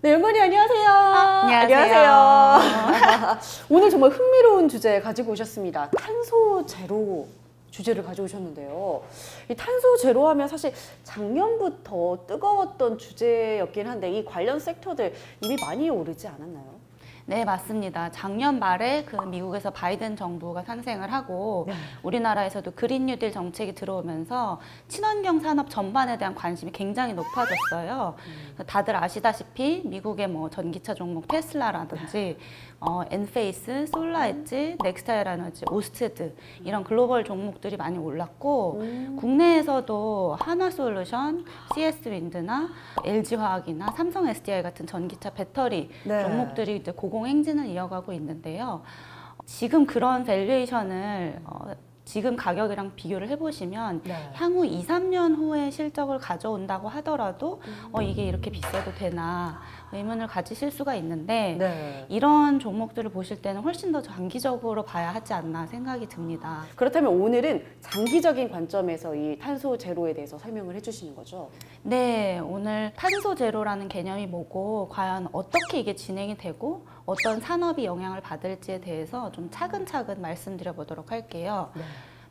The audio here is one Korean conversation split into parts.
네, 연건이 안녕하세요. 안녕하세요. 오늘 정말 흥미로운 주제 가지고 오셨습니다. 탄소 제로 주제를 가져오셨는데요. 이 탄소 제로 하면 사실 작년부터 뜨거웠던 주제였긴 한데 이 관련 섹터들 이미 많이 오르지 않았나요? 네, 맞습니다. 작년 말에 미국에서 바이든 정부가 탄생을 하고 우리나라에서도 그린 뉴딜 정책이 들어오면서 친환경 산업 전반에 대한 관심이 굉장히 높아졌어요. 다들 아시다시피 미국의 전기차 종목 테슬라라든지 엔페이스, 솔라엣지, 넥스타일 에너지, 오스테드 이런 글로벌 종목들이 많이 올랐고 국내에서도 하나솔루션, CS윈드나 LG화학이나 삼성 SDI 같은 전기차 배터리 종목들이 이제 고공행진을 이어가고 있는데요. 지금 그런 밸류에이션을 지금 가격이랑 비교를 해보시면 향후 2, 3년 후에 실적을 가져온다고 하더라도 이게 이렇게 비싸도 되나 의문을 가지실 수가 있는데 이런 종목들을 보실 때는 훨씬 더 장기적으로 봐야 하지 않나 생각이 듭니다. 그렇다면 오늘은 장기적인 관점에서 이 탄소 제로에 대해서 설명을 해주시는 거죠? 네, 오늘 탄소 제로라는 개념이 뭐고 과연 어떻게 이게 진행이 되고 어떤 산업이 영향을 받을지에 대해서 좀 차근차근 말씀드려 보도록 할게요.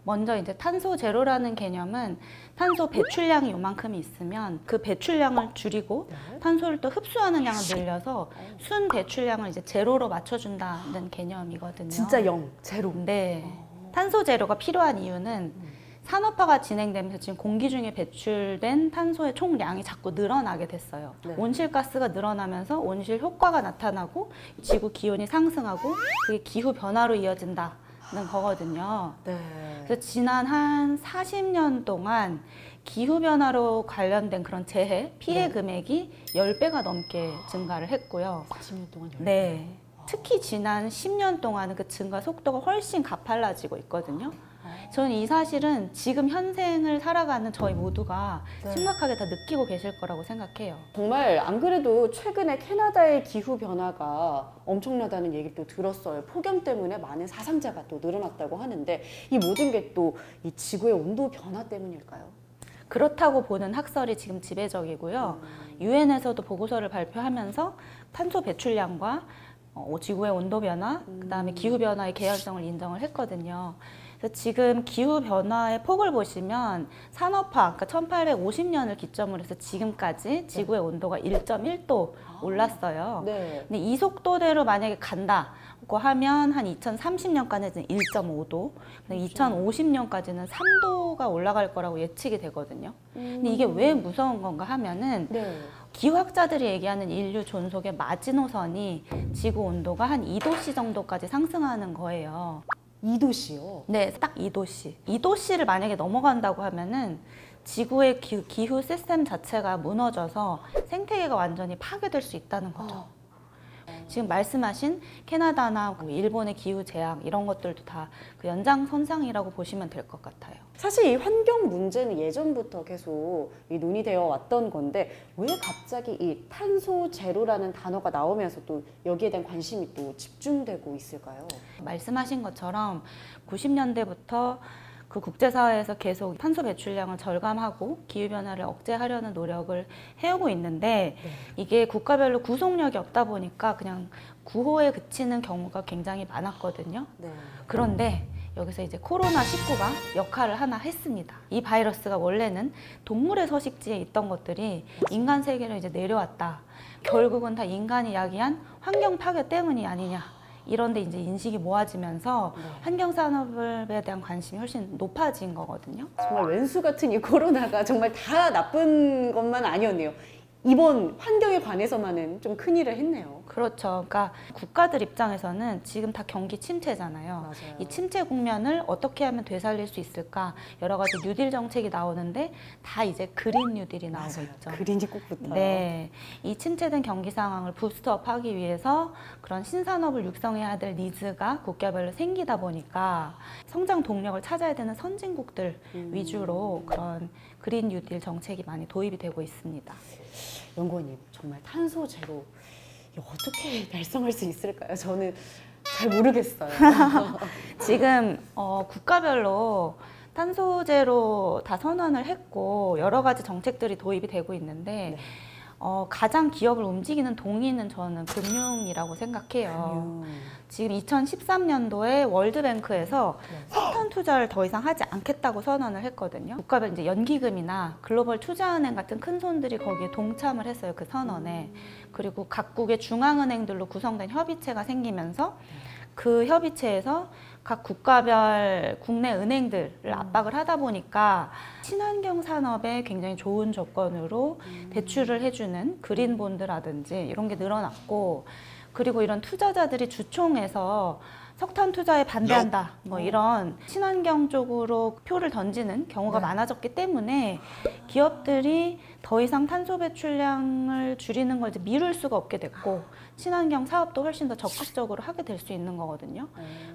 먼저 이제 탄소 제로라는 개념은 탄소 배출량이 요만큼이 있으면 그 배출량을 줄이고 탄소를 또 흡수하는 양을 늘려서 순 배출량을 이제 제로로 맞춰준다는 개념이거든요. 진짜 0, 제로. 네. 탄소 제로가 필요한 이유는 산업화가 진행되면서 지금 공기 중에 배출된 탄소의 총량이 자꾸 늘어나게 됐어요. 온실가스가 늘어나면서 온실 효과가 나타나고 지구 기온이 상승하고 그게 기후 변화로 이어진다는 거거든요. 그래서 지난 한 40년 동안 기후 변화로 관련된 그런 재해, 피해 금액이 10배가 넘게 증가를 했고요. 40년 동안 10배? 네. 특히 지난 10년 동안은 그 증가 속도가 훨씬 가팔라지고 있거든요. 저는 이 사실은 지금 현생을 살아가는 저희 모두가 심각하게 다 느끼고 계실 거라고 생각해요. 정말 안 그래도 최근에 캐나다의 기후 변화가 엄청나다는 얘기를 또 들었어요. 폭염 때문에 많은 사상자가 또 늘어났다고 하는데 이 모든 게 또 이 지구의 온도 변화 때문일까요? 그렇다고 보는 학설이 지금 지배적이고요. 유엔에서도 보고서를 발표하면서 탄소 배출량과 지구의 온도 변화, 그다음에 기후 변화의 개연성을 인정을 했거든요. 그래서 지금 기후 변화의 폭을 보시면 산업화, 그러니까 1850년을 기점으로 해서 지금까지 지구의 온도가 1.1도 올랐어요. 근데 이 속도대로 만약에 간다고 하면 한 2030년까지는 1.5도, 2050년까지는 3도가 올라갈 거라고 예측이 되거든요. 근데 이게 왜 무서운 건가 하면은 기후학자들이 얘기하는 인류 존속의 마지노선이 지구 온도가 한 2도씨 정도까지 상승하는 거예요. 2도씨요? 네, 딱 2도씨. 2도씨를 만약에 넘어간다고 하면은 지구의 기후 시스템 자체가 무너져서 생태계가 완전히 파괴될 수 있다는 거죠. 지금 말씀하신 캐나다나 일본의 기후 재앙 이런 것들도 다 그 연장선상이라고 보시면 될 것 같아요. 사실 이 환경 문제는 예전부터 계속 이 논의되어 왔던 건데 왜 갑자기 이 탄소 제로라는 단어가 나오면서 또 여기에 대한 관심이 또 집중되고 있을까요? 말씀하신 것처럼 90년대부터 그 국제사회에서 계속 탄소 배출량을 절감하고 기후변화를 억제하려는 노력을 해오고 있는데 이게 국가별로 구속력이 없다 보니까 그냥 구호에 그치는 경우가 굉장히 많았거든요. 그런데 여기서 이제 코로나19가 역할을 하나 했습니다. 이 바이러스가 원래는 동물의 서식지에 있던 것들이 인간 세계로 이제 내려왔다. 결국은 다 인간이 야기한 환경 파괴 때문이 아니냐. 이런데 이제 인식이 모아지면서 환경산업에 대한 관심이 훨씬 높아진 거거든요. 정말 왼수 같은 이 코로나가 정말 다 나쁜 것만 아니었네요. 이번 환경에 관해서만은 좀 큰일을 했네요. 그렇죠. 그러니까 국가들 입장에서는 지금 다 경기 침체잖아요. 이 침체 국면을 어떻게 하면 되살릴 수 있을까 여러 가지 뉴딜 정책이 나오는데 다 이제 그린 뉴딜이 나오고 있죠. 그린이 꼭 붙어요. 네, 이 침체된 경기 상황을 부스트업하기 위해서 그런 신산업을 육성해야 될 니즈가 국가별로 생기다 보니까 성장 동력을 찾아야 되는 선진국들 위주로 그런 그린 뉴딜 정책이 많이 도입이 되고 있습니다. 연구원님, 정말 탄소 제로 어떻게 달성할 수 있을까요? 저는 잘 모르겠어요. 지금 국가별로 탄소 제로 다 선언을 했고 여러 가지 정책들이 도입이 되고 있는데 가장 기업을 움직이는 동인은 저는 금융이라고 생각해요. 지금 2013년도에 월드뱅크에서 석탄 투자를 더 이상 하지 않겠다고 선언을 했거든요. 국가별 이제 연기금이나 글로벌 투자은행 같은 큰 손들이 거기에 동참을 했어요. 그 선언에. 그리고 각국의 중앙은행들로 구성된 협의체가 생기면서 그 협의체에서 각 국가별 국내 은행들을 압박을 하다 보니까 친환경 산업에 굉장히 좋은 조건으로 대출을 해주는 그린 본드라든지 이런 게 늘어났고, 그리고 이런 투자자들이 주총에서 석탄 투자에 반대한다 뭐 이런 친환경 쪽으로 표를 던지는 경우가 많아졌기 때문에 기업들이 더 이상 탄소 배출량을 줄이는 걸 이제 미룰 수가 없게 됐고, 친환경 사업도 훨씬 더 적극적으로 하게 될 수 있는 거거든요.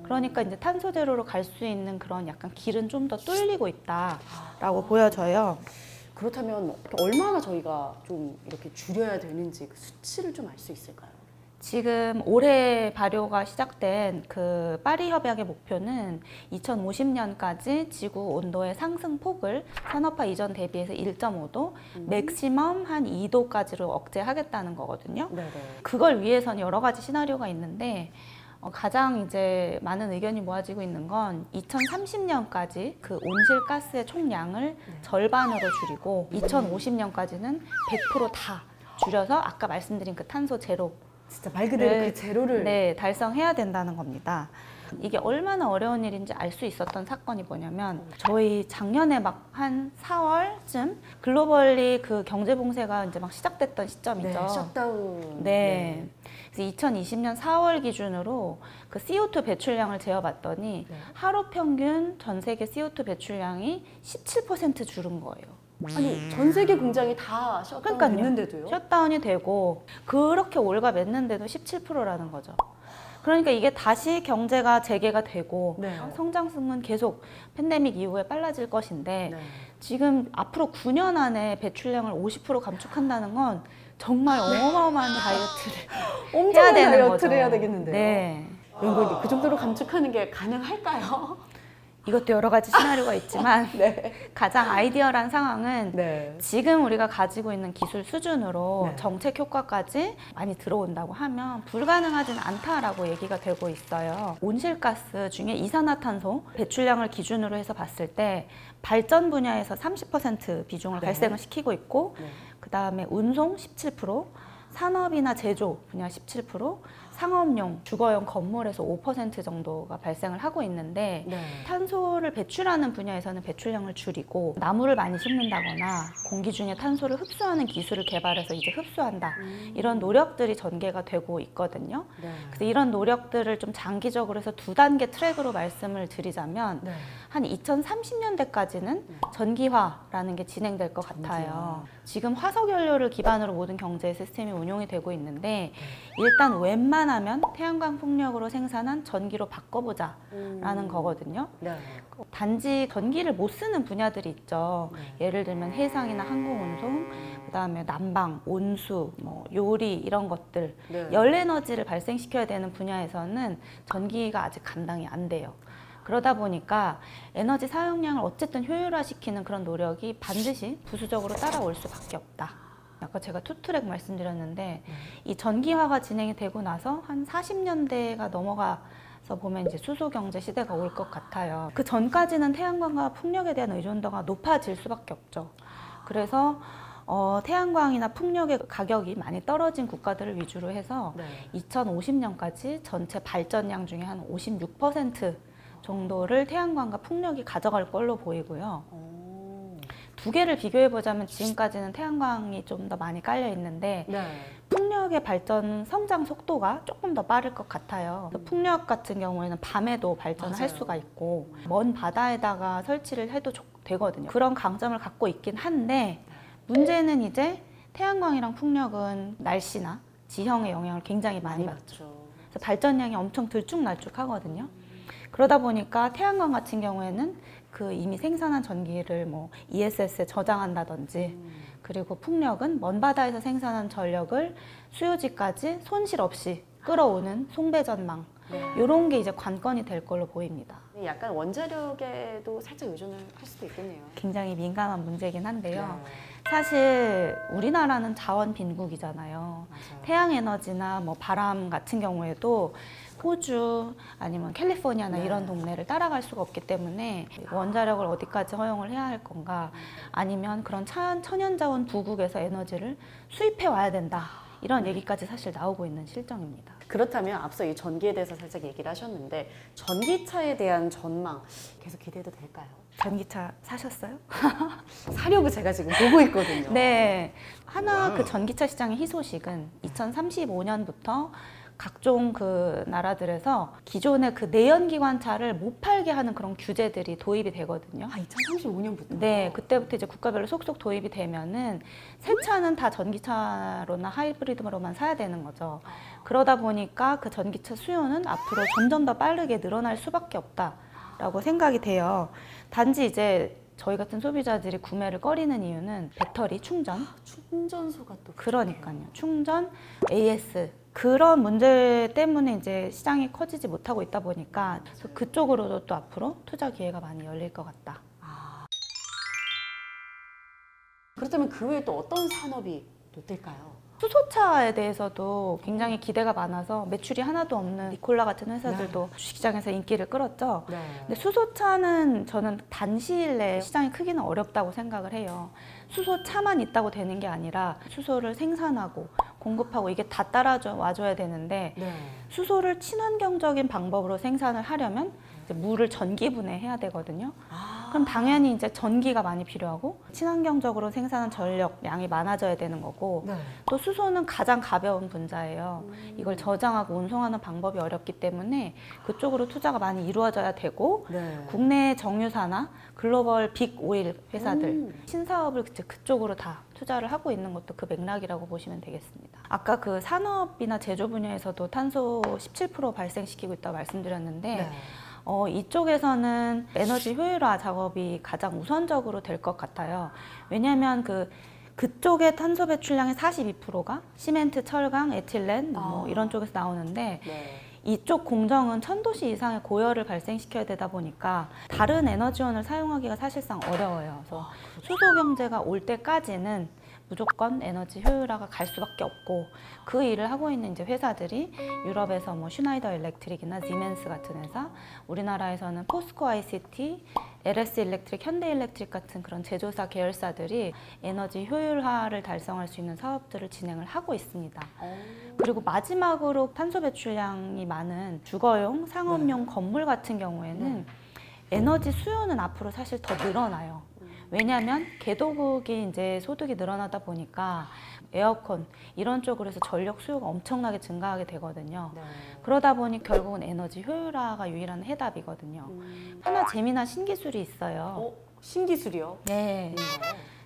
그러니까 이제 탄소 제로로 갈 수 있는 그런 약간 길은 좀 더 뚫리고 있다라고 보여져요. 그렇다면 얼마나 저희가 좀 이렇게 줄여야 되는지 그 수치를 좀 알 수 있을까요? 지금 올해 발효가 시작된 그 파리 협약의 목표는 2050년까지 지구 온도의 상승폭을 산업화 이전 대비해서 1.5도, 맥시멈 한 2도까지로 억제하겠다는 거거든요. 네네. 그걸 위해서는 여러 가지 시나리오가 있는데 가장 이제 많은 의견이 모아지고 있는 건 2030년까지 그 온실가스의 총량을 절반으로 줄이고 2050년까지는 100%다 줄여서 아까 말씀드린 그 탄소 제로 진짜 말 그대로 그 제로를 달성해야 된다는 겁니다. 이게 얼마나 어려운 일인지 알 수 있었던 사건이 뭐냐면 저희 작년에 막 한 4월쯤 글로벌리 그 경제 봉쇄가 이제 막 시작됐던 시점이죠. 셧다운. 그래서 2020년 4월 기준으로 그 CO2 배출량을 재어봤더니 하루 평균 전 세계 CO2 배출량이 17% 줄은 거예요. 아니 전 세계 공장이 다 셧다운 됐는데도요? 셧다운이 되고 그렇게 올가맸는데도 17%라는 거죠. 그러니까 이게 다시 경제가 재개가 되고 성장성은 계속 팬데믹 이후에 빨라질 것인데 지금 앞으로 9년 안에 배출량을 50% 감축한다는 건 정말 어마어마한 다이어트를 해야 되는 다이어트를 거죠. 해야 되겠는데요. 네. 연구원님 그 정도로 감축하는 게 가능할까요? 이것도 여러 가지 시나리오가 있지만 가장 아이디어란 상황은 지금 우리가 가지고 있는 기술 수준으로 정책 효과까지 많이 들어온다고 하면 불가능하지는 않다라고 얘기가 되고 있어요. 온실가스 중에 이산화탄소 배출량을 기준으로 해서 봤을 때 발전 분야에서 30% 비중을 발생을 시키고 있고 그 다음에 운송 17%, 산업이나 제조 분야 17%, 상업용, 주거용 건물에서 5% 정도가 발생을 하고 있는데 탄소를 배출하는 분야에서는 배출량을 줄이고 나무를 많이 심는다거나 공기 중에 탄소를 흡수하는 기술을 개발해서 이제 흡수한다. 이런 노력들이 전개가 되고 있거든요. 그래서 이런 노력들을 좀 장기적으로 해서 두 단계 트랙으로 말씀을 드리자면 한 2030년대까지는 전기화라는 게 진행될 것 같아요. 지금 화석연료를 기반으로 모든 경제 시스템이 운용이 되고 있는데 일단 웬만하면 태양광 풍력으로 생산한 전기로 바꿔보자라는 거거든요. 단지 전기를 못 쓰는 분야들이 있죠. 예를 들면 해상이나 항공운송, 그다음에 난방, 온수, 뭐 요리 이런 것들 열 에너지를 발생시켜야 되는 분야에서는 전기가 아직 감당이 안 돼요. 그러다 보니까 에너지 사용량을 어쨌든 효율화시키는 그런 노력이 반드시 부수적으로 따라올 수밖에 없다. 아까 제가 투트랙 말씀드렸는데 이 전기화가 진행이 되고 나서 한 40년대가 넘어가서 보면 이제 수소경제 시대가 올 것 같아요. 그 전까지는 태양광과 풍력에 대한 의존도가 높아질 수밖에 없죠. 그래서 태양광이나 풍력의 가격이 많이 떨어진 국가들을 위주로 해서 2050년까지 전체 발전량 중에 한 56% 정도를 태양광과 풍력이 가져갈 걸로 보이고요. 두 개를 비교해 보자면 지금까지는 태양광이 좀 더 많이 깔려 있는데 풍력의 발전 성장 속도가 조금 더 빠를 것 같아요. 풍력 같은 경우에는 밤에도 발전을 할 수가 있고 먼 바다에다가 설치를 해도 되거든요. 그런 강점을 갖고 있긴 한데 문제는 이제 태양광이랑 풍력은 날씨나 지형의 영향을 굉장히 많이 받죠. 그래서 발전량이 엄청 들쭉날쭉하거든요. 그러다 보니까 태양광 같은 경우에는 그 이미 생산한 전기를 뭐 ESS에 저장한다든지 그리고 풍력은 먼 바다에서 생산한 전력을 수요지까지 손실 없이 끌어오는 송배전망 이런 게 이제 관건이 될 걸로 보입니다. 약간 원자력에도 살짝 의존을 할 수도 있겠네요. 굉장히 민감한 문제긴 한데요. 사실 우리나라는 자원 빈국이잖아요. 맞아요. 태양에너지나 뭐 바람 같은 경우에도 호주 아니면 캘리포니아나 네. 이런 동네를 따라갈 수가 없기 때문에 원자력을 어디까지 허용을 해야 할 건가, 아니면 그런 천연자원 부국에서 에너지를 수입해 와야 된다, 이런 얘기까지 사실 나오고 있는 실정입니다. 그렇다면 앞서 이 전기에 대해서 살짝 얘기를 하셨는데 전기차에 대한 전망 계속 기대해도 될까요? 전기차 사셨어요? 사려고 제가 지금 보고 있거든요. 네. 하나 그 전기차 시장의 희소식은 2035년부터 각종 그 나라들에서 기존의 그 내연기관차를 못 팔게 하는 그런 규제들이 도입이 되거든요. 아, 2035년부터? 네, 그때부터 이제 국가별로 속속 도입이 되면은 새 차는 다 전기차로나 하이브리드로만 사야 되는 거죠. 그러다 보니까 그 전기차 수요는 앞으로 점점 더 빠르게 늘어날 수밖에 없다라고 생각이 돼요. 단지 이제 저희 같은 소비자들이 구매를 꺼리는 이유는 배터리 충전, 충전소가 또 그러니까요. 충전, AS 그런 문제 때문에 이제 시장이 커지지 못하고 있다 보니까 그쪽으로도 또 앞으로 투자 기회가 많이 열릴 것 같다. 그렇다면 그 외에 또 어떤 산업이 또 뜰까요? 수소차에 대해서도 굉장히 기대가 많아서 매출이 하나도 없는 니콜라 같은 회사들도 주식시장에서 인기를 끌었죠. 네. 근데 수소차는 저는 단시일 내에 시장이 크기는 어렵다고 생각을 해요. 수소차만 있다고 되는 게 아니라 수소를 생산하고 공급하고 이게 다 따라와줘야 되는데 네. 수소를 친환경적인 방법으로 생산을 하려면 이제 물을 전기분해해야 되거든요. 그럼 당연히 이제 전기가 많이 필요하고 친환경적으로 생산한 전력량이 많아져야 되는 거고, 네. 또 수소는 가장 가벼운 분자예요. 이걸 저장하고 운송하는 방법이 어렵기 때문에 그쪽으로 투자가 많이 이루어져야 되고, 네. 국내 정유사나 글로벌 빅 오일 회사들 신사업을 그쪽으로 다 투자를 하고 있는 것도 그 맥락이라고 보시면 되겠습니다. 아까 그 산업이나 제조 분야에서도 탄소 17% 발생시키고 있다고 말씀드렸는데 네. 이쪽에서는 에너지 효율화 작업이 가장 우선적으로 될 것 같아요. 왜냐하면 그쪽의 탄소 배출량의 42%가 시멘트, 철강, 에틸렌 뭐 이런 쪽에서 나오는데 네. 이쪽 공정은 1000도씨 이상의 고열을 발생시켜야 되다 보니까 다른 에너지원을 사용하기가 사실상 어려워요. 그래서 수소 경제가 올 때까지는 무조건 에너지 효율화가 갈 수밖에 없고, 그 일을 하고 있는 이제 회사들이 유럽에서 뭐 슈나이더 일렉트릭이나 시멘스 같은 회사, 우리나라에서는 포스코 ICT, LS 일렉트릭, 현대 일렉트릭 같은 그런 제조사 계열사들이 에너지 효율화를 달성할 수 있는 사업들을 진행을 하고 있습니다. 그리고 마지막으로 탄소 배출량이 많은 주거용, 상업용 건물 같은 경우에는 에너지 수요는 앞으로 사실 더 늘어나요. 왜냐하면 개도국이 이제 소득이 늘어나다 보니까 에어컨 이런 쪽으로 해서 전력 수요가 엄청나게 증가하게 되거든요. 네. 그러다 보니 결국은 에너지 효율화가 유일한 해답이거든요. 하나 재미난 신기술이 있어요. 신기술이요? 네.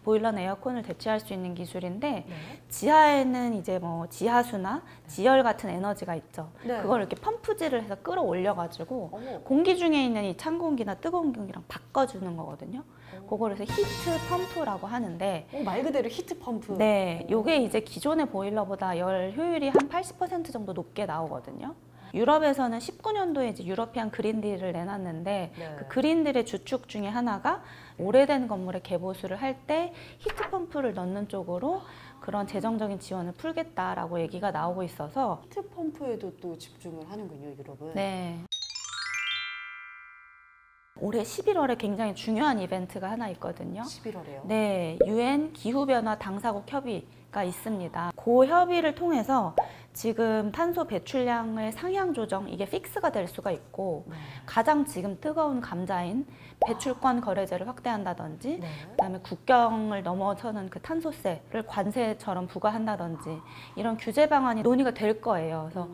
보일러나 에어컨을 대체할 수 있는 기술인데 네. 지하에는 이제 뭐 지하수나 지열 같은 에너지가 있죠. 네. 그걸 이렇게 펌프질을 해서 끌어올려가지고 어머. 공기 중에 있는 이 찬 공기나 뜨거운 공기랑 바꿔주는 거거든요. 그걸 해서 히트 펌프라고 하는데 말 그대로 히트 펌프. 네, 요게 이제 기존의 보일러보다 열 효율이 한 80% 정도 높게 나오거든요. 유럽에서는 19년도에 이제 유러피안 그린딜을 내놨는데 네. 그 그린딜의 주축 중에 하나가 오래된 건물에 개보수를 할 때 히트펌프를 넣는 쪽으로 그런 재정적인 지원을 풀겠다라고 얘기가 나오고 있어서 히트 펌프에도 또 집중을 하는군요, 유럽은. 네. 올해 11월에 굉장히 중요한 이벤트가 하나 있거든요. 11월에요? 네, UN 기후변화 당사국 협의가 있습니다. 그 협의를 통해서 지금 탄소 배출량을 상향 조정, 이게 픽스가 될 수가 있고 가장 지금 뜨거운 감자인 배출권 거래제를 확대한다든지 그다음에 국경을 넘어서는 그 탄소세를 관세처럼 부과한다든지 이런 규제 방안이 논의가 될 거예요. 그래서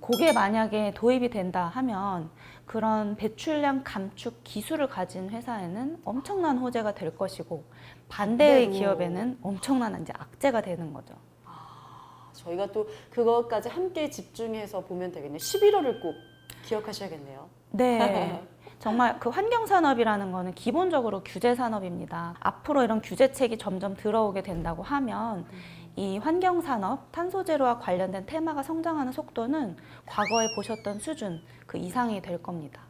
그게 만약에 도입이 된다 하면 그런 배출량 감축 기술을 가진 회사에는 엄청난 호재가 될 것이고 반대의 기업에는 엄청난 이제 악재가 되는 거죠. 저희가 또 그것까지 함께 집중해서 보면 되겠네요. 11월을 꼭 기억하셔야겠네요. 네. 정말 그 환경산업이라는 거는 기본적으로 규제산업입니다. 앞으로 이런 규제책이 점점 들어오게 된다고 하면 이 환경산업, 탄소제로와 관련된 테마가 성장하는 속도는 과거에 보셨던 수준 그 이상이 될 겁니다.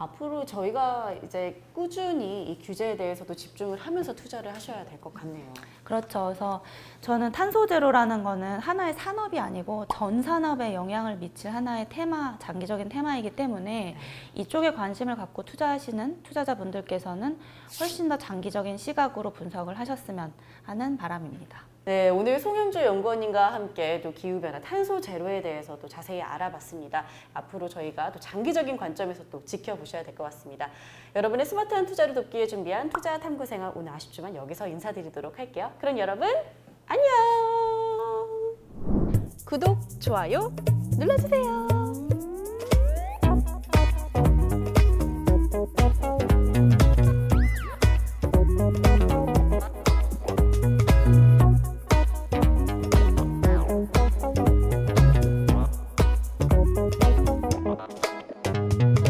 앞으로 저희가 이제 꾸준히 이 규제에 대해서도 집중을 하면서 투자를 하셔야 될 것 같네요. 그렇죠. 그래서 저는 탄소 제로라는 거는 하나의 산업이 아니고 전 산업에 영향을 미칠 하나의 테마, 장기적인 테마이기 때문에 이쪽에 관심을 갖고 투자하시는 투자자분들께서는 훨씬 더 장기적인 시각으로 분석을 하셨으면 하는 바람입니다. 네, 오늘 송영주 연구원님과 함께 또 기후변화, 탄소 제로에 대해서 또 자세히 알아봤습니다. 앞으로 저희가 또 장기적인 관점에서 또 지켜보셔야 될 것 같습니다. 여러분의 스마트한 투자를 돕기 위해 준비한 투자 탐구 생활 오늘 아쉽지만 여기서 인사드리도록 할게요. 그럼 여러분 안녕! 구독, 좋아요 눌러주세요.